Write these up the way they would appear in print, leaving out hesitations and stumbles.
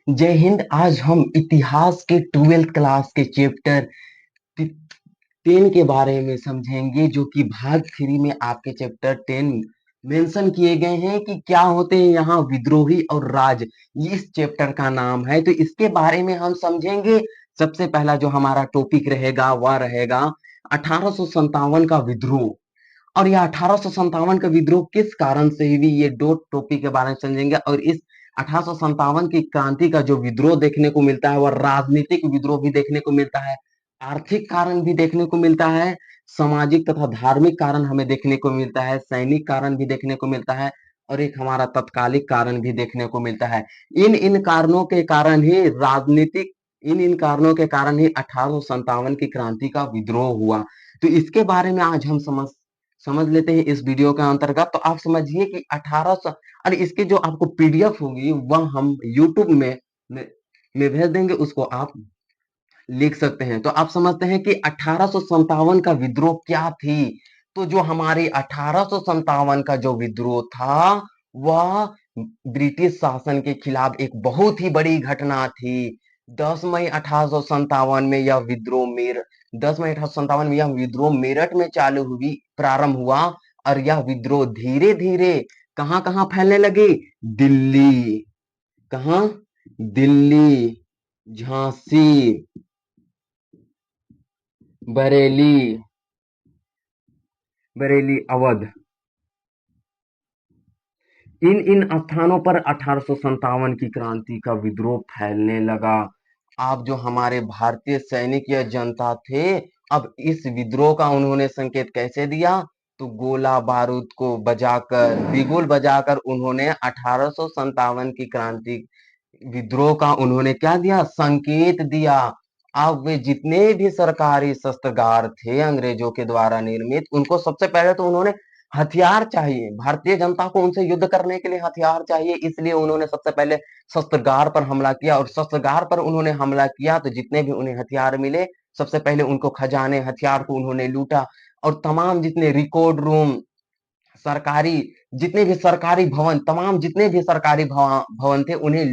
जय हिंद। आज हम इतिहास के 12th क्लास के चैप्टर 10 के बारे में समझेंगे, जो कि भाग 3 में आपके चैप्टर 10 मेंशन किए गए हैं कि क्या होते हैं यहाँ विद्रोही और राज। ये इस चैप्टर का नाम है, तो इसके बारे में हम समझेंगे। सबसे पहला जो हमारा टॉपिक रहेगा वह रहेगा 1857 का विद्रोह। और यह 1857 का विद्रोह किस कारण से हुई, ये दो टॉपिक के बारे में समझेंगे। और इस 1857 की क्रांति का जो विद्रोह देखने को मिलता है वह राजनीतिक विद्रोह भी देखने को मिलता है, आर्थिक कारण भी देखने को मिलता है, सामाजिक तथा धार्मिक कारण हमें देखने को मिलता है, सैनिक कारण भी देखने को मिलता है, और एक हमारा तत्कालिक कारण भी देखने को मिलता है। इन इन कारणों के कारण ही राजनीतिक इन इन कारणों के कारण ही 1857 की क्रांति का विद्रोह हुआ। तो इसके बारे में आज हम समझ लेते हैं इस वीडियो के अंतर्गत। तो आप समझिए कि 1800 और इसके जो आपको पीडीएफ होगी वह हम यूट्यूब में, में भेज देंगे, उसको आप लिख सकते हैं। तो आप समझते हैं कि 1857 का विद्रोह क्या थी। तो जो हमारी 1857 का जो विद्रोह था वह ब्रिटिश शासन के खिलाफ एक बहुत ही बड़ी घटना थी। 10 मई 1857 में यह विद्रोह 10 मई 1857 में यह विद्रोह मेरठ में प्रारंभ हुआ। और यह विद्रोह धीरे धीरे कहां कहां फैलने लगी। दिल्ली, कहां, दिल्ली, झांसी, बरेली, अवध, इन इन स्थानों पर 1857 की क्रांति का विद्रोह फैलने लगा। आप जो हमारे भारतीय सैनिक या जनता थे, अब इस विद्रोह का उन्होंने संकेत कैसे दिया, तो गोला बारूद को बजाकर, बिगुल बजाकर उन्होंने 1857 की क्रांति विद्रोह का उन्होंने क्या दिया, संकेत दिया। अब वे जितने भी सरकारी शस्त्रागार थे अंग्रेजों के द्वारा निर्मित, उनको सबसे पहले तो उन्होंने हथियार चाहिए। भारतीय जनता को उनसे युद्ध करने के लिए हथियार चाहिए, इसलिए उन्होंने सबसे पहले शस्त्रागार पर हमला किया। और शस्त्रागार पर उन्होंने हमला किया तो जितने भी उन्हें हथियार मिले, सबसे पहले उनको खजाने, हथियार को उन्होंने लूटा। और तमाम जितने रिकॉर्ड रूम, सरकारी जितने भी सरकारी भवन, तमाम जितने भी सरकारी भवन थे उन्हें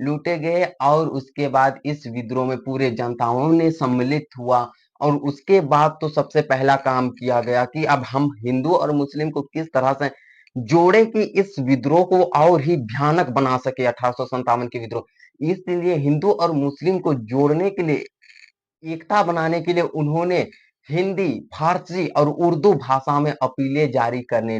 लूटे गए। और उसके बाद इस विद्रोह में पूरे जनताओं ने सम्मिलित हुआ। और उसके बाद तो सबसे पहला काम किया गया कि अब हम हिंदू और मुस्लिम को किस तरह से जोड़े कि इस विद्रोह को और ही भयानक बना सके 1857 के विद्रोह। इसलिए हिंदू और मुस्लिम को जोड़ने के लिए, एकता बनाने के लिए उन्होंने हिंदी, फारसी और उर्दू भाषा में अपीलें जारी करने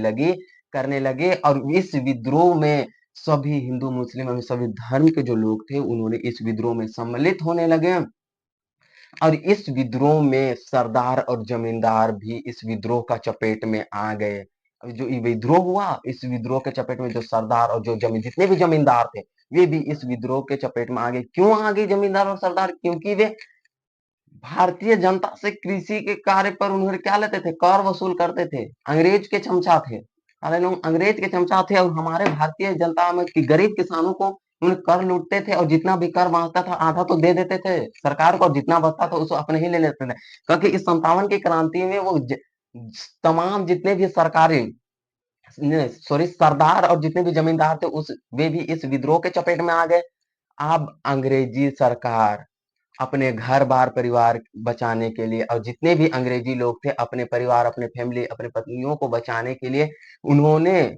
लगे। और इस विद्रोह में सभी हिंदू, मुस्लिम और सभी धर्म के जो लोग थे उन्होंने इस विद्रोह में सम्मिलित होने लगे। और इस विद्रोह में सरदार और जमींदार भी इस विद्रोह का चपेट में आ गए। जो ये विद्रोह हुआ, इस विद्रोह के चपेट में जो सरदार और जो जितने भी जमींदार थे, वे भी इस विद्रोह के चपेट में आ गए। क्यों आ गए जमींदार और सरदार? क्योंकि वे भारतीय जनता से कृषि के कार्य पर उन्होंने क्या लेते थे, कर वसूल करते थे। अंग्रेज के चमचा थे, सारे लोग अंग्रेज के चमचा थे। और हमारे भारतीय जनता में कि गरीब किसानों को उन्हें कर लूटते थे, और जितना भी कर बांचता था आधा तो दे देते थे सरकार को, और जितना बचता था उसको अपने ही ले लेते थे। क्योंकि इस 57 की क्रांति में वो तमाम जितने भी सरकारी, सॉरी, सरदार और जितने भी जमींदार थे उस वे भी इस विद्रोह के चपेट में आ गए। अब अंग्रेजी सरकार अपने घर बार परिवार बचाने के लिए, और जितने भी अंग्रेजी लोग थे अपने परिवार, अपने फैमिली, अपने पत्नियों को बचाने के लिए, उन्होंने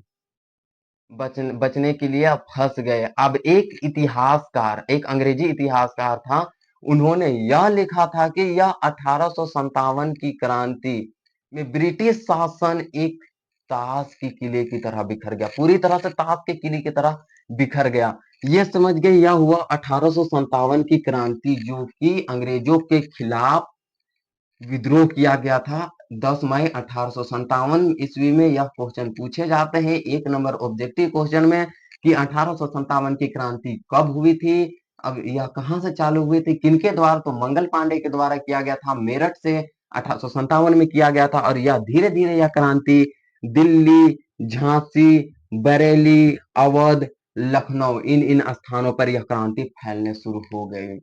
बचने के लिए अब फंस गए। अब एक अंग्रेजी इतिहासकार था, उन्होंने यह लिखा था कि यह 1857 की क्रांति में ब्रिटिश शासन एक ताश की किले की तरह बिखर गया, पूरी तरह से ताश के किले की तरह बिखर गया। ये समझ गए, यह हुआ 1857 की क्रांति, जो कि अंग्रेजों के खिलाफ विद्रोह किया गया था 10 मई 1857 ईस्वी में। यह क्वेश्चन पूछे जाते हैं 1 नंबर ऑब्जेक्टिव क्वेश्चन में कि 1857 की क्रांति कब हुई थी, अब यह कहां से चालू हुई थी, किनके द्वारा, तो मंगल पांडे के द्वारा किया गया था, मेरठ से 1857 में किया गया था। और यह धीरे धीरे यह क्रांति दिल्ली, झांसी, बरेली, अवध, लखनऊ, इन इन स्थानों पर यह क्रांति फैलने शुरू हो गई।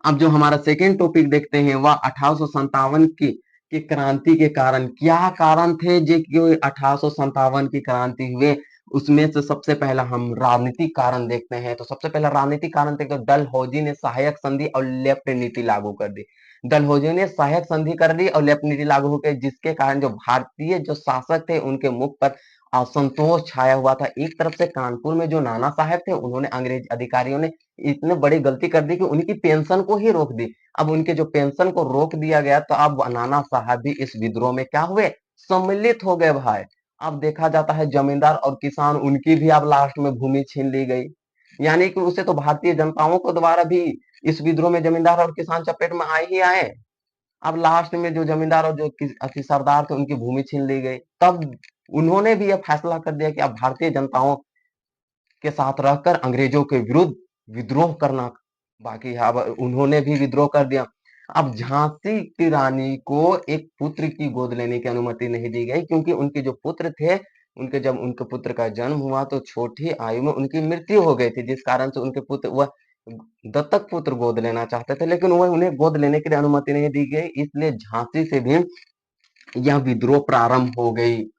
अब जो हमारा सेकेंड टॉपिक देखते हैं वह 1857 की क्रांति के कारण, क्या कारण थे जो कि 1857 की क्रांति हुए, उसमें से सबसे पहला हम राजनीतिक कारण देखते हैं, तो सबसे पहला राजनीतिक कारण देखते हैं, डलहौजी ने सहायक संधि और लेफ्ट नीति लागू कर दी। डलहौजी ने सहायक संधि कर दी और लेफ्ट नीति लागू हो गई, जिसके कारण जो भारतीय जो शासक थे उनके मुख पर असंतोष छाया हुआ था। एक तरफ से कानपुर में जो नाना साहब थे, उन्होंने अंग्रेज अधिकारियों ने इतने बड़ी गलती कर दी कि उनकी पेंशन को ही रोक दी। अब उनके जो पेंशन को रोक दिया गया, तो अब नाना साहब भी इस विद्रोह में क्या हुए, सम्मिलित हो गए भाई। अब देखा जाता है जमींदार और किसान, उनकी भी अब लास्ट में भूमि छीन ली गई। यानी कि उसे तो भारतीय जनताओं को द्वारा भी इस विद्रोह में जमींदार और किसान चपेट में आए ही आए। अब लास्ट में जो जमींदार और जो सरदार थे, उनकी भूमि छीन ली गई। तब उन्होंने भी यह फैसला कर दिया कि अब भारतीय जनताओं के साथ रहकर अंग्रेजों के विरुद्ध विद्रोह करना बाकी है। अब उन्होंने भी विद्रोह कर दिया। अब झांसी की रानी को एक पुत्र की गोद लेने की अनुमति नहीं दी गई, क्योंकि उनके जो पुत्र थे, जब उनके पुत्र का जन्म हुआ तो छोटी आयु में उनकी मृत्यु हो गई थी, जिस कारण से उनके पुत्र वह दत्तक पुत्र गोद लेना चाहते थे, लेकिन वह उन्हें गोद लेने के लिए अनुमति नहीं दी गई। इसलिए झांसी से भी यह विद्रोह प्रारंभ हो गई।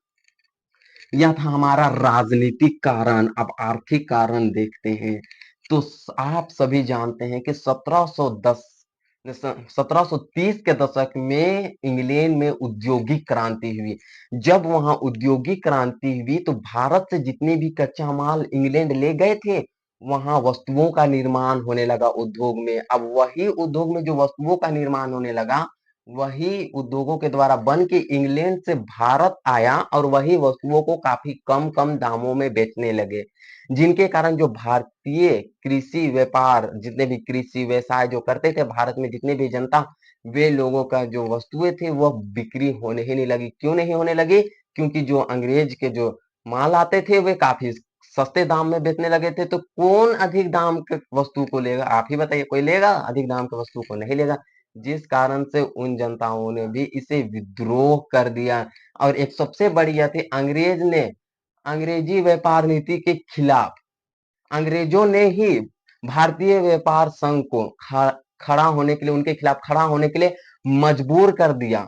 यह था हमारा राजनीतिक कारण। अब आर्थिक कारण देखते हैं, तो आप सभी जानते हैं कि 1730 के दशक में इंग्लैंड में औद्योगिक क्रांति हुई। जब वहां औद्योगिक क्रांति हुई, तो भारत से जितने भी कच्चा माल इंग्लैंड ले गए थे, वहां वस्तुओं का निर्माण होने लगा उद्योग में। अब वही उद्योग में जो वस्तुओं का निर्माण होने लगा, वही उद्योगों के द्वारा बन के इंग्लैंड से भारत आया और वही वस्तुओं को काफी कम कम दामों में बेचने लगे, जिनके कारण जो भारतीय कृषि व्यापार, जितने भी कृषि व्यवसाय जो करते थे भारत में, जितने भी जनता, वे लोगों का जो वस्तुएं थे वह बिक्री होने ही नहीं लगी। क्यों नहीं होने लगी? क्योंकि जो अंग्रेज के जो माल आते थे वे काफी सस्ते दाम में बेचने लगे थे। तो कौन अधिक दाम के वस्तु को लेगा? आप ही बताइए, कोई लेगा? अधिक दाम के वस्तु को नहीं लेगा। जिस कारण से उन जनताओं ने भी इसे विद्रोह कर दिया। और एक सबसे बड़ी यह थी, अंग्रेज ने अंग्रेजी व्यापार नीति के खिलाफ, अंग्रेजों ने ही भारतीय व्यापार संघ को खड़ा होने के लिए, उनके खिलाफ खड़ा होने के लिए मजबूर कर दिया।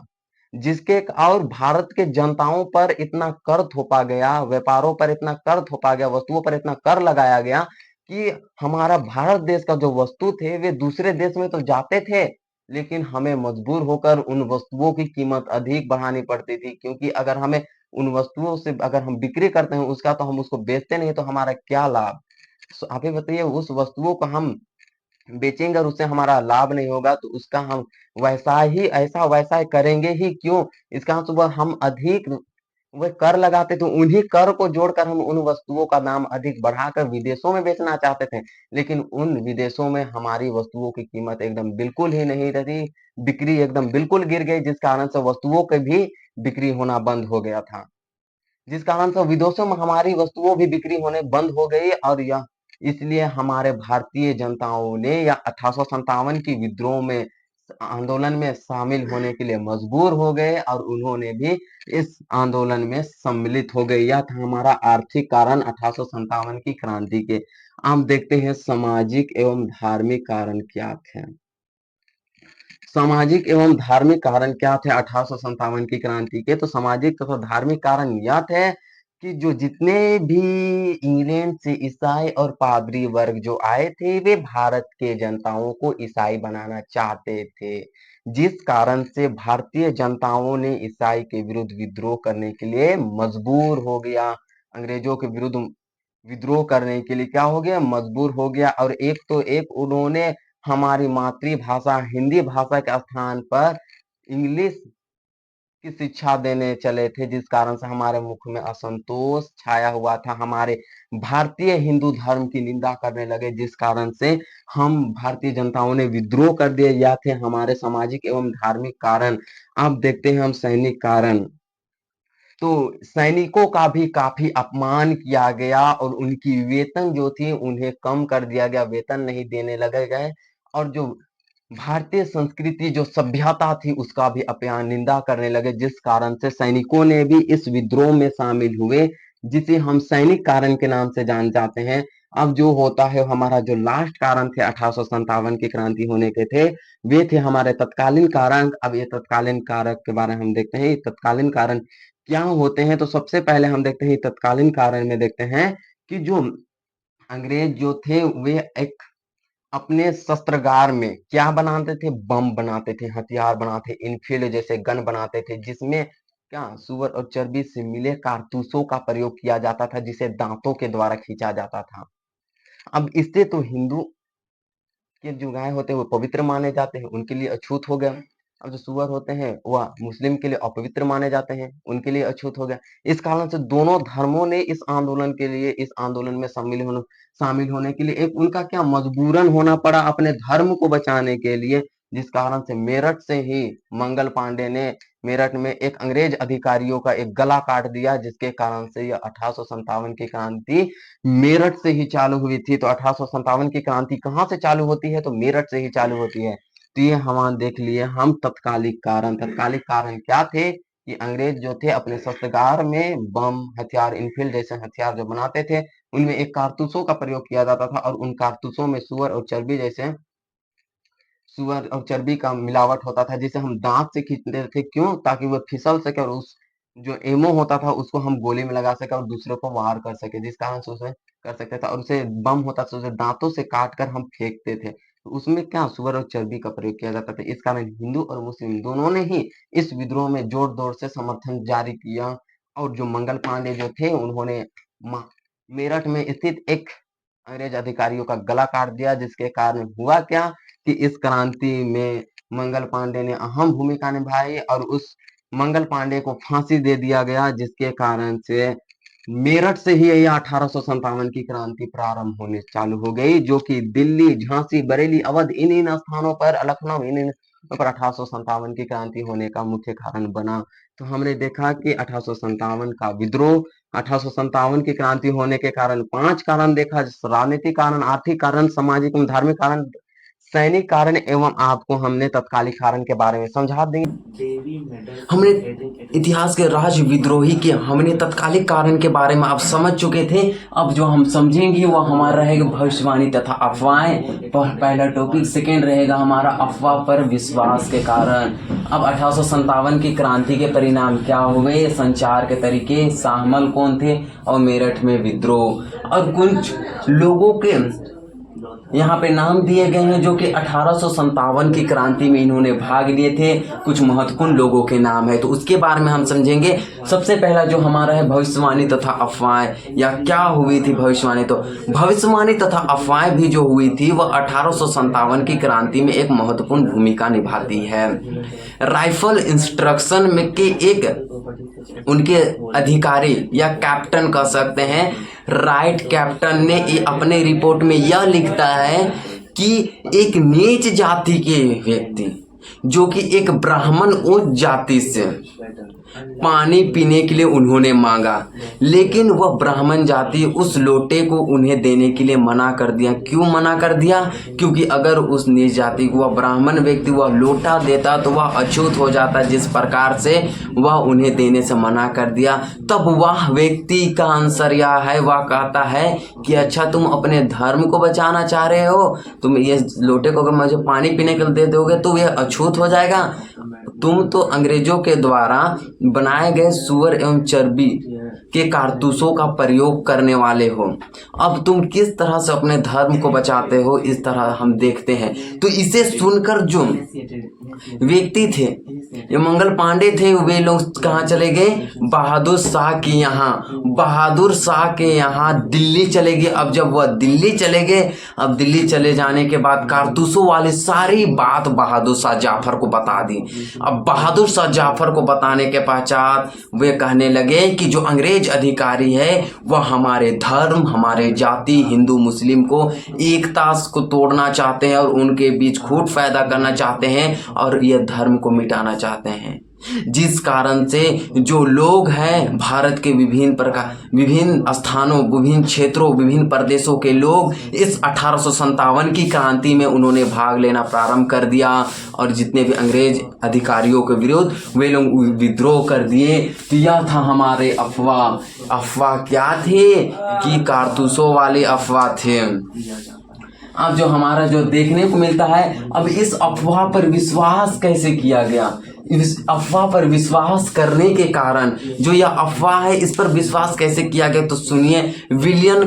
जिसके और भारत के जनताओं पर इतना कर थोपा गया, व्यापारों पर इतना कर थोपा गया, वस्तुओं पर इतना कर लगाया गया कि हमारा भारत देश का जो वस्तु थे वे दूसरे देश में तो जाते थे, लेकिन हमें मजबूर होकर उन वस्तुओं की कीमत अधिक बढ़ानी पड़ती थी। क्योंकि अगर हमें उन वस्तुओं से अगर हम बिक्री करते हैं उसका, तो हम उसको बेचते नहीं, तो हमारा क्या लाभ? आप ही बताइए, उस वस्तुओं को हम बेचेंगे और उससे हमारा लाभ नहीं होगा, तो उसका हम वैसा ही करेंगे ही क्यों? इसका सुबह हम अधिक वह कर लगाते थे, उन्हीं कर को जोड़कर हम उन वस्तुओं का दाम अधिक बढ़ाकर विदेशों में बेचना चाहते थे, लेकिन उन विदेशों में हमारी वस्तुओं की कीमत एकदम बिल्कुल ही नहीं रहती, बिक्री एकदम बिल्कुल गिर गई, जिस कारण से वस्तुओं की भी बिक्री होना बंद हो गया था। जिस कारण से विदेशों में हमारी वस्तुओं भी बिक्री होने बंद हो गई। और यह इसलिए हमारे भारतीय जनताओं ने या 1857 की विद्रोह में आंदोलन में शामिल होने के लिए मजबूर हो गए और उन्होंने भी इस आंदोलन में सम्मिलित हो गए। यह था हमारा आर्थिक कारण 1857 की क्रांति के। हम देखते हैं सामाजिक एवं धार्मिक कारण क्या थे। सामाजिक एवं धार्मिक कारण क्या थे 1857 की क्रांति के? तो सामाजिक तथा धार्मिक कारण यह थे कि जो जितने भी इंग्लैंड से ईसाई और पादरी वर्ग जो आए थे, वे भारत के जनताओं को ईसाई बनाना चाहते थे, जिस कारण से भारतीय जनताओं ने ईसाई के विरुद्ध विद्रोह करने के लिए मजबूर हो गया। अंग्रेजों के विरुद्ध विद्रोह करने के लिए क्या हो गया? मजबूर हो गया। और एक तो एक उन्होंने हमारी मातृभाषा हिंदी भाषा के स्थान पर इंग्लिश की शिक्षा देने चले थे, जिस कारण से हमारे मुख में असंतोष छाया हुआ था। हमारे भारतीय हिंदू धर्म की निंदा करने लगे, जिस कारण से हम भारतीय जनताओं ने विद्रोह कर दिए। या थे हमारे सामाजिक एवं धार्मिक कारण। अब देखते हैं हम सैनिक कारण। तो सैनिकों का भी काफी अपमान किया गया और उनकी वेतन जो थी उन्हें कम कर दिया गया, वेतन नहीं देने लगे गए। और जो भारतीय संस्कृति जो सभ्यता थी उसका भी अपमान निंदा करने लगे, जिस कारण से सैनिकों ने भी इस विद्रोह में शामिल हुए, जिसे हम सैनिक कारण के नाम से जान जाते हैं। अब जो होता है हमारा जो लास्ट कारण थे 1857 की क्रांति होने के थे, वे थे हमारे तत्कालीन कारण। अब ये तत्कालीन कारक के बारे में हम देखते हैं। तत्कालीन कारण क्या होते हैं, तो सबसे पहले हम देखते हैं तत्कालीन कारण में देखते हैं कि जो अंग्रेज जो थे वे एक अपने शस्त्रागार में क्या बनाते थे, बम बनाते थे, हथियार बनाते, इनफील्ड जैसे गन बनाते थे, जिसमें क्या सुअर और चर्बी से मिले कारतूसों का प्रयोग किया जाता था, जिसे दांतों के द्वारा खींचा जाता था। अब इससे तो हिंदू के जो गाय होते हैं वो पवित्र माने जाते हैं, उनके लिए अछूत हो गया। अब जो सुअर होते हैं वह मुस्लिम के लिए अपवित्र माने जाते हैं, उनके लिए अछूत हो गया। इस कारण से दोनों धर्मों ने इस आंदोलन के लिए, इस आंदोलन में शामिल होने के लिए एक उनका क्या मजबूरन होना पड़ा अपने धर्म को बचाने के लिए, जिस कारण से मेरठ से ही मंगल पांडे ने मेरठ में एक अंग्रेज अधिकारियों का एक गला काट दिया, जिसके कारण से यह 1857 की क्रांति मेरठ से ही चालू हुई थी। तो 1857 की क्रांति कहाँ से चालू होती है, तो मेरठ से ही चालू होती है। तो ये हम देख लिए हम तत्कालिक कारण क्या थे कि अंग्रेज जो थे अपने शस्त्रागार में बम, हथियार, इनफील्ड जैसे हथियार जो बनाते थे, उनमें एक कारतूसों का प्रयोग किया जाता था और उन कारतूसों में सुअर और चर्बी का मिलावट होता था, जिसे हम दांत से खींचते थे। क्यों? ताकि वह फिसल सके और उस जो एमो होता था उसको हम गोली में लगा सके और दूसरे को वार कर सके, जिस कारण से उसे कर सकते थे। और उसे बम होता था, उसे दांतों से काट कर हम फेंकते थे। तो उसमें क्या सुअर और चर्बी का प्रयोग किया जाता था। इस कारण हिंदू और मुस्लिम दोनों ने ही इस विद्रोह में जोर शोर से समर्थन जारी किया। और जो मंगल पांडे जो थे उन्होंने मेरठ में स्थित एक अंग्रेज अधिकारियों का गला काट दिया, जिसके कारण हुआ क्या कि इस क्रांति में मंगल पांडे ने अहम भूमिका निभाई और उस मंगल पांडे को फांसी दे दिया गया, जिसके कारण से मेरठ से ही यह 1857 की क्रांति प्रारंभ होने चालू हो गई, जो कि दिल्ली, झांसी, बरेली, अवध इन स्थानों पर, लखनऊ इन पर 1857 की क्रांति होने का मुख्य कारण बना। तो हमने देखा कि 1857 का विद्रोह, 1857 की क्रांति होने के कारण 5 कारण देखा: राजनीतिक कारण, आर्थिक कारण, सामाजिक एवं धार्मिक कारण, सैनिक कारण एवं आपको हमने तत्कालिक कारण के बारे में समझा देंगे। हमने इतिहास के राज विद्रोही के हमने तत्कालिक कारण के बारे में आप समझ चुके थे। अब जो हम समझेंगे वो हमारा रहेगा भविष्यवाणी तथा अफवाहें। पहला टॉपिक। सेकेंड रहेगा हमारा अफवाह पर विश्वास के कारण। अब 1857 की क्रांति के परिणाम क्या हुए, संचार के तरीके, शाहमल कौन थे और मेरठ में विद्रोह। और कुछ लोगों के यहाँ पे नाम दिए गए हैं जो कि 1857 की क्रांति में इन्होंने भाग लिए थे। कुछ महत्वपूर्ण लोगों के नाम है, तो उसके बारे में हम समझेंगे। सबसे पहला जो हमारा है भविष्यवाणी तथा अफवाहें, या क्या हुई थी भविष्यवाणी। तो भविष्यवाणी तथा अफवाहें भी जो हुई थी वह 1857 की क्रांति में एक महत्वपूर्ण भूमिका निभाती है। राइफल इंस्ट्रक्शन में के एक उनके अधिकारी या कैप्टन कह सकते हैं, राइट कैप्टन ने अपने रिपोर्ट में यह लिखता है कि एक नीच जाति के व्यक्ति जो कि एक ब्राह्मण उच्च जाति से पानी पीने के लिए उन्होंने मांगा, लेकिन वह ब्राह्मण जाति उस लोटे को उन्हें देने के लिए मना कर दिया। क्यों मना कर दिया? क्योंकि अगर उस नीच जाति को वह ब्राह्मण व्यक्ति वह लोटा देता तो वह अछूत हो जाता, जिस प्रकार से वह उन्हें देने से मना कर दिया। तब वह व्यक्ति का आंसर यह है, वह कहता है कि अच्छा तुम अपने धर्म को बचाना चाह रहे हो, तुम ये लोटे को अगर मुझे पानी पीने के लिए दे दोगे तो यह अछूत हो जाएगा। तुम तो अंग्रेजों के द्वारा बनाए गए सुअर एवं चर्बी के कारतूसों का प्रयोग करने वाले हो। अब तुम किस तरह से अपने धर्म को बचाते हो, इस तरह हम देखते हैं। तो इसे सुनकर जो व्यक्ति थे, ये मंगल पांडे थे, वे लोग कहाँ चले गए? बहादुर शाह के यहाँ। बहादुर शाह के यहाँ दिल्ली चले गए। अब जब वह दिल्ली चले गए, अब दिल्ली चले जाने के बाद कारतूसों वाले सारी बात बहादुर शाह जाफर को बता दी। अब बहादुर शाह जाफर को बताने के पश्चात वे कहने लगे कि जो अंग्रेज अधिकारी है वह हमारे धर्म, हमारे जाति, हिंदू मुस्लिम को एकता को तोड़ना चाहते हैं और उनके बीच खूट पैदा करना चाहते हैं और यह धर्म को मिटाना चाहते हैं। जिस कारण से जो लोग हैं भारत के विभिन्न स्थानों, विभिन्न क्षेत्रों, विभिन्न प्रदेशों के लोग इस 1857 की क्रांति में उन्होंने भाग लेना प्रारंभ कर दिया और जितने भी अंग्रेज अधिकारियों के विरुद्ध वे लोग विद्रोह कर दिए। तो यह था हमारे अफवाह। अफवाह क्या थे? कि कारतूसों वाले अफवाह थे। अब जो हमारा जो देखने को मिलता है, अब इस अफवाह पर विश्वास कैसे किया गया, इस अफवाह पर विश्वास करने के कारण जो यह अफवाह है इस पर विश्वास कैसे किया गया, तो सुनिए। विलियम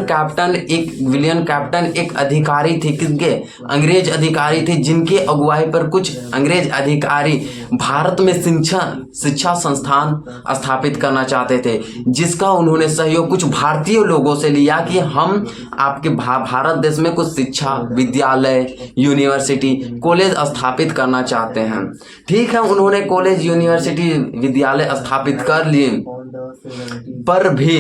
कैप्टन एक अधिकारी थे, किसके? अंग्रेज अधिकारी थे, जिनके अगुवाई पर कुछ अंग्रेज अधिकारी भारत में शिक्षा संस्थान स्थापित करना चाहते थे, जिसका उन्होंने सहयोग कुछ भारतीय लोगों से लिया कि हम आपके भारत देश में कुछ शिक्षा विद्यालय, यूनिवर्सिटी, कॉलेज स्थापित करना चाहते हैं। ठीक है, उन्होंने कॉलेज, यूनिवर्सिटी, विद्यालय स्थापित कर लिए, पर भी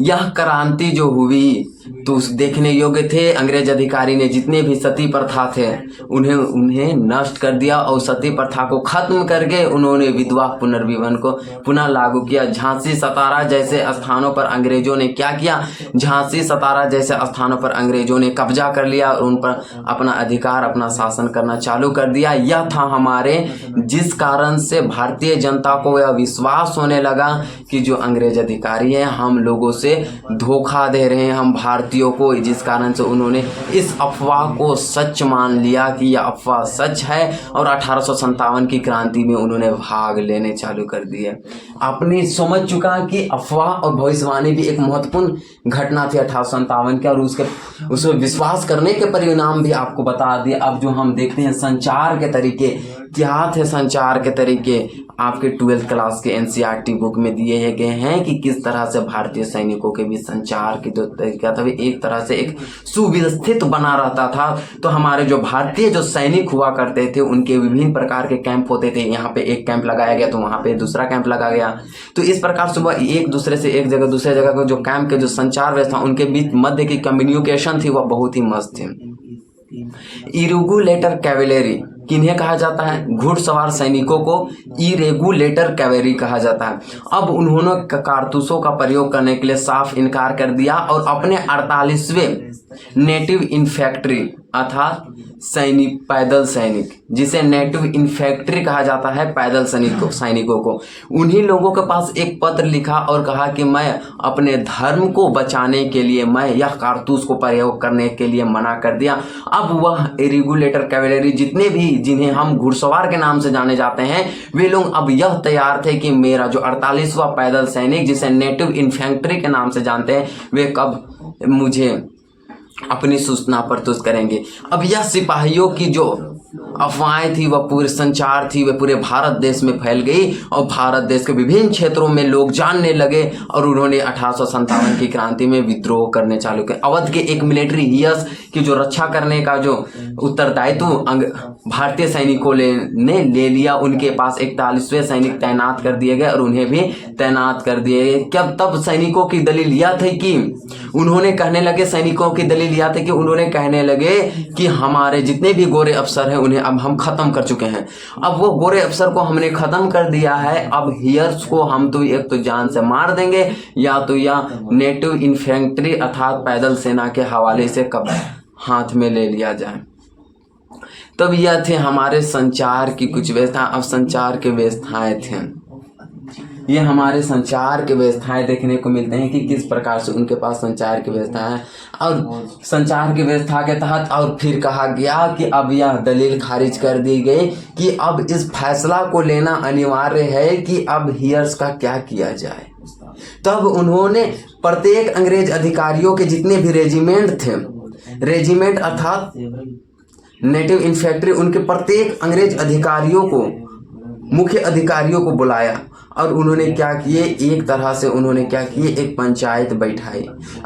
यह क्रांति जो हुई तो देखने योग्य थे। अंग्रेज अधिकारी ने जितने भी सती प्रथा थे उन्हें नष्ट कर दिया और सती प्रथा को खत्म करके उन्होंने विधवा पुनर्विवाह को पुनः लागू किया। झांसी, सतारा जैसे स्थानों पर अंग्रेजों ने क्या किया? झांसी, सतारा जैसे स्थानों पर अंग्रेजों ने कब्जा कर लिया और उन पर अपना अधिकार, अपना शासन करना चालू कर दिया। यह था हमारे, जिस कारण से भारतीय जनता को यह विश्वास होने लगा कि जो अंग्रेज अधिकारी हैं हम लोगों से धोखा दे रहे हैं हम भारतीयों को, जिस कारण से उन्होंने इस अफवाह को सच मान लिया कि यह अफवाह सच है और 1857 की क्रांति में उन्होंने भाग लेने चालू कर दिए। आपने समझ चुका कि अफवाह और भविष्यवाणी भी एक महत्वपूर्ण घटना थी 1857 की, और उसमें विश्वास करने के परिणाम भी आपको बता दिए। अब जो हम देखते हैं संचार के तरीके क्या थे, संचार के तरीके आपके 12th क्लास के NCERT बुक में दिए गए हैं कि किस तरह से भारतीय सैनिकों के बीच संचार की जो तरीका था एक तरह से एक सुव्यवस्थित बना रहता था। तो हमारे जो भारतीय जो सैनिक हुआ करते थे उनके विभिन्न प्रकार के कैंप होते थे। यहाँ पे एक कैंप लगाया गया तो वहाँ पे दूसरा कैंप लगा गया, तो इस प्रकार से वह एक दूसरे से एक जगह दूसरे जगह को जो कैंप के जो संचार व्यवस्था उनके बीच मध्य की कम्युनिकेशन थी वह बहुत ही मस्त थी। इरेगुलेटर कैवेलरी किन्हें कहा जाता है? घुड़सवार सैनिकों को इरेगुलेटर कैवेलरी कहा जाता है। अब उन्होंने कारतूसों का प्रयोग करने के लिए साफ इनकार कर दिया और अपने 48वें नेटिव इन्फेंट्री अर्थात पैदल सैनिक, जिसे नेटिव इन्फेंट्री कहा जाता है, पैदल सैनिकों को, उन्हीं लोगों के पास एक पत्र लिखा और कहा कि मैं अपने धर्म को बचाने के लिए मैं यह कारतूस को प्रयोग करने के लिए मना कर दिया। अब वह इरेगुलेटर कैवेलरी जितने भी जिन्हें हम घुड़सवार के नाम से जाने जाते हैं वे लोग अब यह तैयार थे कि मेरा जो 48वां पैदल सैनिक जिसे नेटिव इन्फेंट्री के नाम से जानते हैं वे कब मुझे अपनी सूचना प्रस्तुत करेंगे। अब यह सिपाहियों की जो अफवाहें थी वह पूरे संचार थी वह पूरे भारत देश में फैल गई और भारत देश के विभिन्न क्षेत्रों में लोग जानने लगे और उन्होंने 1857 की क्रांति में विद्रोह करने चालू किया। अवध के एक मिलिट्री हियर्स की जो रक्षा करने का जो उत्तरदायित्व भारतीय सैनिकों ने ले लिया, उनके पास 41वें सैनिक तैनात कर दिए गए और उन्हें भी तैनात कर दिए गए। क्या तब सैनिकों की दलील यह थी कि उन्होंने कहने लगे, सैनिकों की दलील यह थी कि उन्होंने कहने लगे कि हमारे जितने भी गोरे अफसर हैं उन्हें अब हम खत्म कर चुके हैं, अब वो गोरे अफसर को हमने खत्म कर दिया है, अब हियर्स को हम तो एक तो जान से मार देंगे या नेटिव इन्फेंट्री अर्थात पैदल सेना के हवाले से कब हाथ में ले लिया जाए। तब यह थे हमारे संचार की कुछ व्यवस्था। अब संचार की व्यवस्थाएं थे, ये हमारे संचार की व्यवस्थाएं देखने को मिलते हैं कि किस प्रकार से उनके पास संचार की व्यवस्था है। और संचार की व्यवस्था के तहत और फिर कहा गया कि अब यह दलील खारिज कर दी गई कि अब इस फैसला को लेना अनिवार्य है कि अब हियर्स का क्या किया जाए। तब उन्होंने प्रत्येक अंग्रेज अधिकारियों के जितने भी रेजिमेंट थे, रेजिमेंट अर्थात नेटिव इन्फेंट्री, उनके प्रत्येक अंग्रेज अधिकारियों को, मुख्य अधिकारियों को बुलाया और उन्होंने क्या किए, एक तरह से उन्होंने क्या किए, एक पंचायत बैठाई।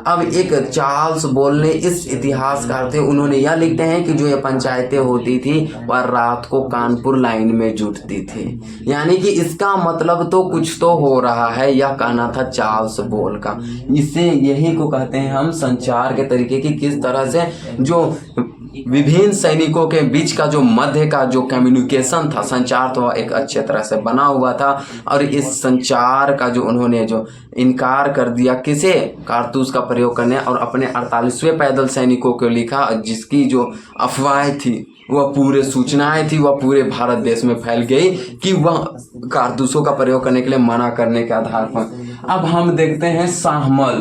अब एक चार्ल्स बोलने इस इतिहासकार थे, उन्होंने यह लिखते हैं कि जो ये पंचायतें होती थी वह रात को कानपुर लाइन में जुटती थी, यानी कि इसका मतलब तो कुछ तो हो रहा है, यह कहना था चार्ल्स बोल का। इससे यही को कहते हैं हम संचार के तरीके की, किस तरह से जो विभिन्न सैनिकों के बीच का जो मध्य का जो कम्युनिकेशन था, संचार तो एक अच्छे तरह से बना हुआ था। और इस संचार का जो उन्होंने जो इनकार कर दिया किसे, कारतूस का प्रयोग करने, और अपने 48वें पैदल सैनिकों को लिखा, जिसकी जो अफवाहें थी वह पूरे सूचनाएं थी वह पूरे भारत देश में फैल गई कि वह कारतूसों का प्रयोग करने के लिए मना करने के आधार पर। अब हम देखते हैं शाहमल,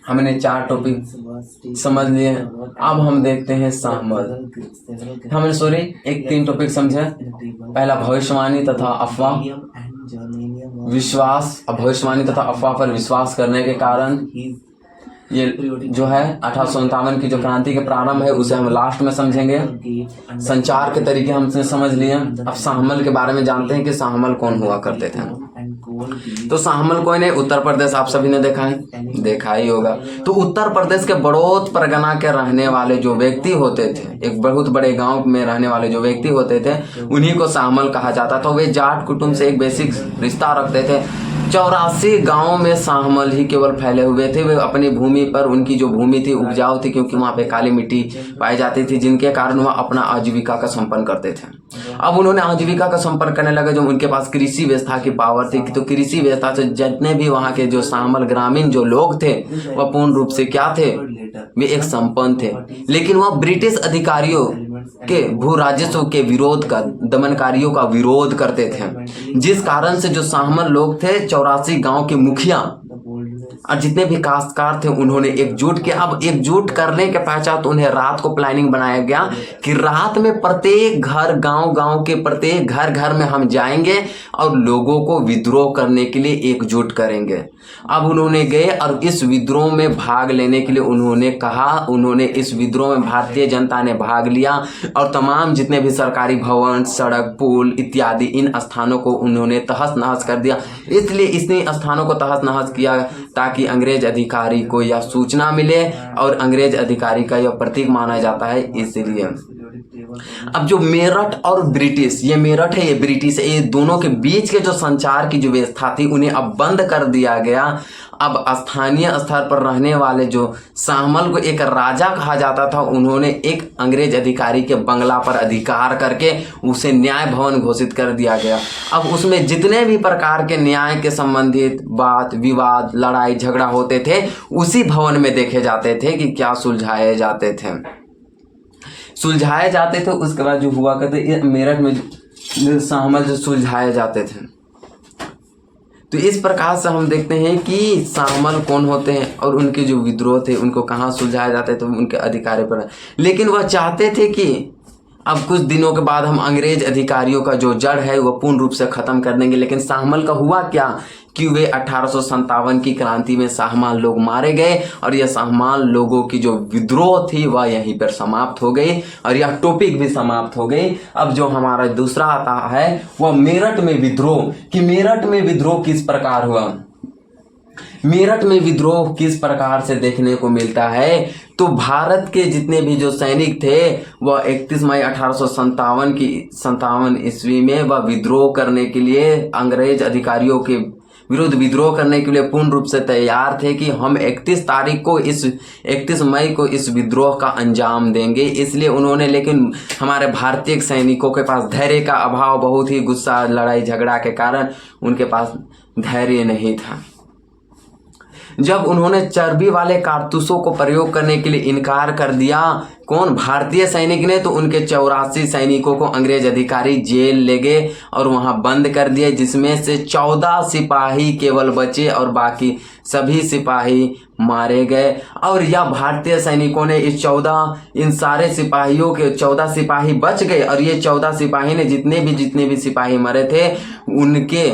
हमने 4 टॉपिक समझ लिए। अब हम देखते हैं सामल। हमने सॉरी 3 टॉपिक समझे। पहला भविष्यवाणी तथा अफवाह, विश्वास। भविष्यवाणी तथा अफवाह पर विश्वास करने के कारण ये जो है 1857 की जो क्रांति के प्रारंभ है उसे हम लास्ट में समझेंगे। संचार के तरीके हमसे समझ लिए। अब शाहमल के बारे में जानते हैं कि शाहमल कौन हुआ करते थे। तो शाहमल कौन है? उत्तर प्रदेश आप सभी ने देखा है, देखा ही होगा। तो उत्तर प्रदेश के बड़ौत परगना के रहने वाले जो व्यक्ति होते थे, एक बहुत बड़े गांव में रहने वाले जो व्यक्ति होते थे, उन्हीं को शाहमल कहा जाता था। वे जाट कुटुंब से एक बेसिक रिश्ता रखते थे। 84 गांव में शाहमल ही केवल फैले हुए थे। वे अपनी भूमि पर, उनकी जो भूमि थी उपजाऊ थी, क्योंकि वहां पे काली मिट्टी पाई जाती थी, जिनके कारण वह अपना आजीविका का संपन्न करते थे। अब उन्होंने आजीविका का संपन्न करने लगे जब उनके पास कृषि व्यवस्था की पावर थी। तो कृषि व्यवस्था से जितने भी वहां के जो शाहमल ग्रामीण जो लोग थे वह पूर्ण रूप से क्या थे? वे एक संपन्न थे। लेकिन वह ब्रिटिश अधिकारियों के भू राजस्व के विरोध का, दमनकारियों का विरोध करते थे, जिस कारण से जो शाहमल लोग थे 84 गांव के मुखिया और जितने भी काश्तकार थे उन्होंने एकजुट किया। अब एकजुट करने के पश्चात उन्हें रात को प्लानिंग बनाया गया कि रात में प्रत्येक घर, गांव के प्रत्येक घर में हम जाएंगे और लोगों को विद्रोह करने के लिए एकजुट करेंगे। अब उन्होंने गए और इस विद्रोह में भाग लेने के लिए उन्होंने कहा। उन्होंने इस विद्रोह में भारतीय जनता ने भाग लिया और तमाम जितने भी सरकारी भवन, सड़क, पुल इत्यादि इन स्थानों को उन्होंने तहस नहस कर दिया। इसलिए इतने स्थानों को तहस नहस किया ताकि अंग्रेज अधिकारी को यह सूचना मिले और अंग्रेज अधिकारी का यह प्रतीक माना जाता है, इसलिए। अब जो मेरठ और ब्रिटिश, ये मेरठ है ये ब्रिटिश है, ये दोनों के बीच के जो संचार की जो व्यवस्था थी उन्हें अब बंद कर दिया गया। अब स्थानीय स्तर पर रहने वाले जो शाहमल को एक राजा कहा जाता था, उन्होंने एक अंग्रेज अधिकारी के बंगला पर अधिकार करके उसे न्याय भवन घोषित कर दिया गया। अब उसमें जितने भी प्रकार के न्याय के संबंधित बात विवाद, लड़ाई झगड़ा होते थे उसी भवन में देखे जाते थे कि क्या सुलझाए जाते थे। उसके बाद जो हुआ करते मेरठ में जो शाहमल जो सुलझाए जाते थे। तो इस प्रकार से हम देखते हैं कि शाहमल कौन होते हैं और उनके जो विद्रोह थे उनको कहाँ सुलझाए जाते थे, उनके अधिकारी पर। लेकिन वह चाहते थे कि अब कुछ दिनों के बाद हम अंग्रेज अधिकारियों का जो जड़ है वह पूर्ण रूप से खत्म कर देंगे। लेकिन शाहमल का हुआ क्या कि वे 1857 की क्रांति में शाहमाल लोग मारे गए और यह शाहमाल लोगों की जो विद्रोह थी वह यहीं पर समाप्त हो गई और यह टॉपिक भी समाप्त हो गई। अब जो हमारा दूसरा आता है वह मेरठ में विद्रोह, कि मेरठ में विद्रोह किस प्रकार हुआ। मेरठ में विद्रोह किस प्रकार से देखने को मिलता है, तो भारत के जितने भी जो सैनिक थे वह 31 मई 1857 ईस्वी में वह विद्रोह करने के लिए, अंग्रेज अधिकारियों के विरुद्ध विद्रोह करने के लिए पूर्ण रूप से तैयार थे कि हम 31 मई को इस विद्रोह का अंजाम देंगे। इसलिए उन्होंने, लेकिन हमारे भारतीय सैनिकों के पास धैर्य का अभाव, बहुत ही गुस्सा, लड़ाई झगड़ा के कारण उनके पास धैर्य नहीं था। जब उन्होंने चर्बी वाले कारतूसों को प्रयोग करने के लिए इनकार कर दिया, कौन? भारतीय सैनिक ने, तो उनके 84 सैनिकों को अंग्रेज अधिकारी जेल ले गए और वहां बंद कर दिए, जिसमें से 14 सिपाही केवल बचे और बाकी सभी सिपाही मारे गए। और यह भारतीय सैनिकों ने इन सारे सिपाहियों के 14 सिपाही बच गए और ये 14 सिपाही ने जितने भी सिपाही मरे थे उनके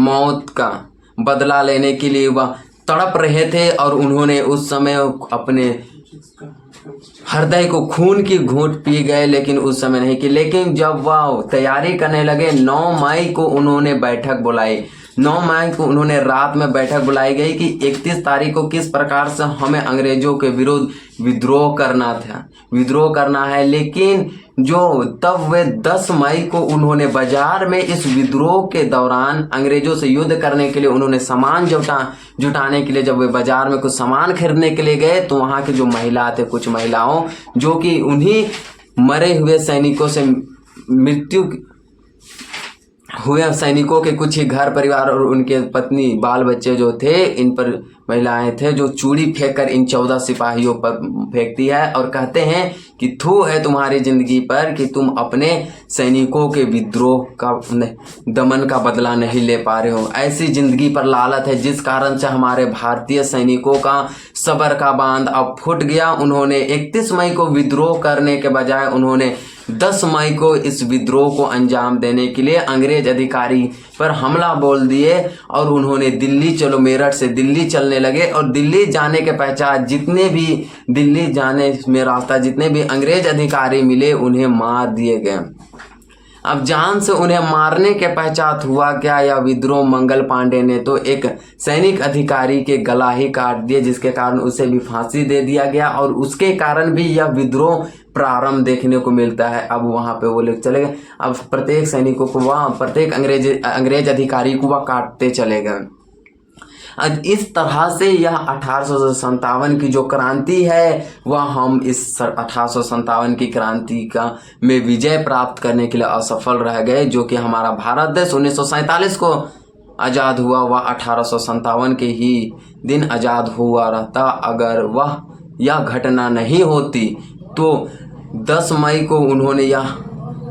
मौत का बदला लेने के लिए वह तड़प रहे थे और उन्होंने उस समय अपने हृदय को खून की घूंट पी गए, लेकिन उस समय नहीं की। लेकिन जब वह तैयारी करने लगे 9 मई को उन्होंने बैठक बुलाई। 9 मई को उन्होंने रात में बैठक बुलाई गई कि 31 तारीख को किस प्रकार से हमें अंग्रेजों के विरुद्ध विद्रोह करना है। लेकिन जो तब वे 10 मई को उन्होंने बाजार में इस विद्रोह के दौरान अंग्रेजों से युद्ध करने के लिए उन्होंने सामान जुटाने के लिए जब वे बाजार में कुछ सामान खरीदने के लिए गए, तो वहाँ के जो महिला थे, कुछ महिलाओं जो कि उन्हीं मरे हुए सैनिकों से मृत्यु हुए सैनिकों के कुछ ही घर परिवार और उनके पत्नी बाल बच्चे जो थे इन पर महिलाएं थे जो चूड़ी फेंककर इन 14 सिपाहियों पर फेंकती है और कहते हैं कि थू है तुम्हारी जिंदगी पर कि तुम अपने सैनिकों के विद्रोह का दमन का बदला नहीं ले पा रहे हो। ऐसी जिंदगी पर लालत है जिस कारण से हमारे भारतीय सैनिकों का सबर का बांध अब फूट गया। उन्होंने 31 मई को विद्रोह करने के बजाय उन्होंने 10 मई को इस विद्रोह को अंजाम देने के लिए अंग्रेज अधिकारी पर हमला बोल दिए और उन्होंने दिल्ली चलो, मेरठ से दिल्ली चलने लगे और दिल्ली जाने के पश्चात जितने भी दिल्ली जाने में रास्ता जितने भी अंग्रेज अधिकारी मिले उन्हें मार दिए गए। अब जान से उन्हें मारने के पश्चात हुआ क्या, यह विद्रोह मंगल पांडे ने तो एक सैनिक अधिकारी के गला ही काट दिए, जिसके कारण उसे भी फांसी दे दिया गया और उसके कारण भी यह विद्रोह प्रारंभ देखने को मिलता है। अब वहां पे वो लोग चले गए, अब प्रत्येक सैनिकों को वह प्रत्येक अंग्रेज अधिकारी को वह काटते चले गए। इस तरह से यह 1857 की जो क्रांति है वह हम इस 1857 की क्रांति का में विजय प्राप्त करने के लिए असफल रह गए। जो कि हमारा भारत देश 1947 को आज़ाद हुआ, वह 1857 के ही दिन आज़ाद हुआ रहता। अगर वह यह घटना नहीं होती तो 10 मई को उन्होंने यह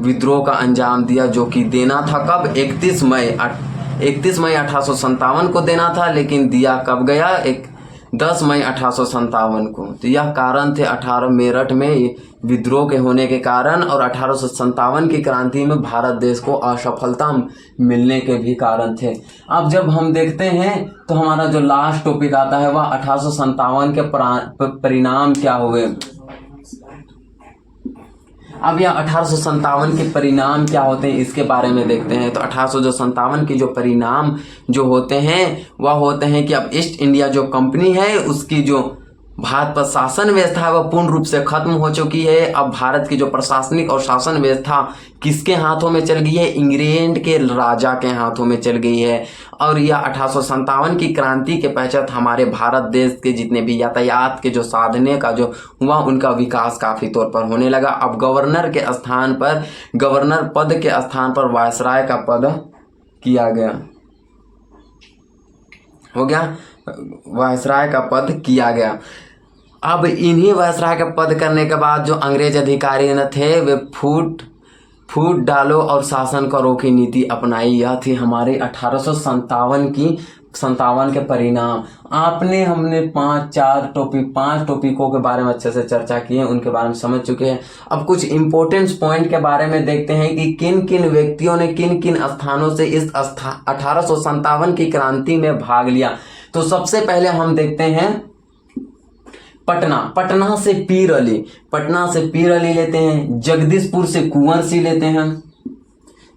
विद्रोह का अंजाम दिया, जो कि देना था कब, 31 मई 1857 को देना था, लेकिन दिया कब गया, 10 मई 1857 को। तो यह कारण थे 18 मेरठ में विद्रोह के होने के कारण और 1857 की क्रांति में भारत देश को असफलता मिलने के भी कारण थे। अब जब हम देखते हैं तो हमारा जो लास्ट टॉपिक आता है वह 1857 के परिणाम क्या हुए। अब यह 1857 के परिणाम क्या होते हैं इसके बारे में देखते हैं। तो 1857 के जो परिणाम जो होते हैं वह होते हैं कि अब ईस्ट इंडिया जो कंपनी है उसकी जो भारत पर शासन व्यवस्था है वह पूर्ण रूप से खत्म हो चुकी है। अब भारत की जो प्रशासनिक और शासन व्यवस्था किसके हाथों में चल गई है, इंग्लैंड के राजा के हाथों में चल गई है। और यह 1857 की क्रांति के पश्चात हमारे भारत देश के जितने भी यातायात के जो साधने का जो हुआ उनका विकास काफ़ी तौर पर होने लगा। अब गवर्नर के स्थान पर, गवर्नर पद के स्थान पर वायसराय का पद किया गया, हो गया, वायसराय का पद किया गया। अब इन्हीं वायसराय का पद करने के बाद जो अंग्रेज अधिकारी न थे वे फूट डालो और शासन करो की नीति अपनाई। यह थी हमारे 1857 के परिणाम। हमने 5 टॉपिकों के बारे में अच्छे से चर्चा की है, उनके बारे में समझ चुके हैं। अब कुछ इंपॉर्टेंट पॉइंट के बारे में देखते हैं कि किन किन व्यक्तियों ने किन किन स्थानों से इस 1857 की क्रांति में भाग लिया। तो सबसे पहले हम देखते हैं पटना से पीर अली लेते हैं। जगदीशपुर से कुंवर सिंह लेते हैं,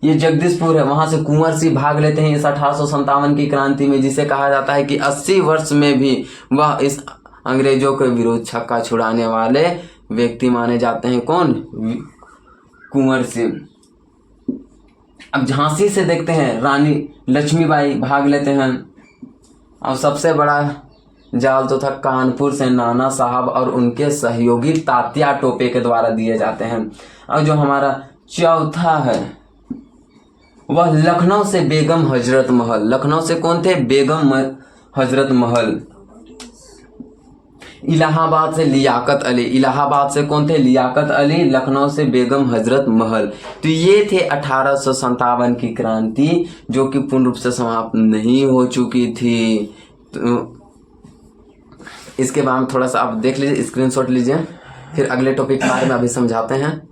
ये जगदीशपुर है, वहां से कुंवर सिंह भाग लेते हैं इस 1857 की क्रांति में, जिसे कहा जाता है कि 80 वर्ष में भी वह इस अंग्रेजों के विरुद्ध छक्का छुड़ाने वाले व्यक्ति माने जाते हैं। कौन, कुंवर सिंह। अब झांसी से देखते हैं रानी लक्ष्मीबाई भाग लेते हैं। अब सबसे बड़ा जाल तो था कानपुर से नाना साहब और उनके सहयोगी तात्या टोपे के द्वारा दिए जाते हैं। और जो हमारा चौथा है वह लखनऊ से बेगम हजरत महल। लखनऊ से कौन थे, बेगम हजरत महल। इलाहाबाद से लियाकत अली। इलाहाबाद से कौन थे, लियाकत अली। लखनऊ से बेगम हजरत महल। तो ये थे 1857 की क्रांति जो कि पूर्ण रूप से समाप्त नहीं हो चुकी थी। तो इसके बारे में थोड़ा सा आप देख लीजिए, स्क्रीनशॉट लीजिए, फिर अगले टॉपिक के बारे में अभी समझाते हैं।